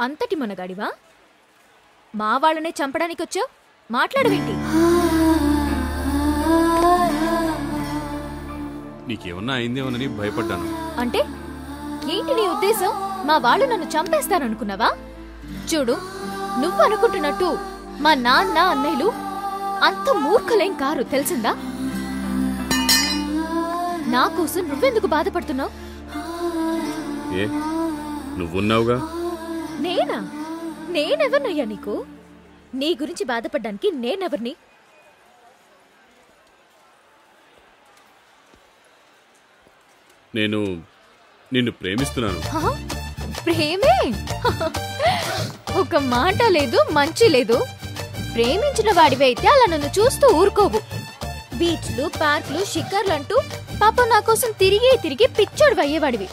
అంతటి మనగాడివా? మా వాళ్ళనే చంపడానికి వచ్చావు? మాట్లాడవేంటి? నీకేమన్నా అయిందేమోనని భయపడ్డాను. అంటే ఏంటి నీ ఉద్దేశం? మా వాళ్ళు నన్ను చంపేస్తారనుకున్నావా? చూడు, నువ్వు అనుకుంటున్నట్టు మా నాన్న అన్నయ్యలు అంత మూర్ఖులేం కారు, తెలిసిందా? నా కోసం నువ్వెందుకు బాధపడుతున్నావు? ఏ నువ్వున్నావుగా. నేనా? నేనెవరినయ్యా నీకు? నీ గురించి బాధపడ్డానికి నేనెవర్ని? నేను నిన్ను ప్రేమిస్తున్నాను. ప్రేమే? ఒక మాట లేదు, మంచి లేదు. ప్రేమించిన వాడివైతే అలా నన్ను చూస్తూ ఊరుకోవు. బీచ్లు, పార్క్లు, షికార్లంటూ పాప నా కోసం తిరిగి తిరిగి పిచ్చోడు అయ్యేవాడివి.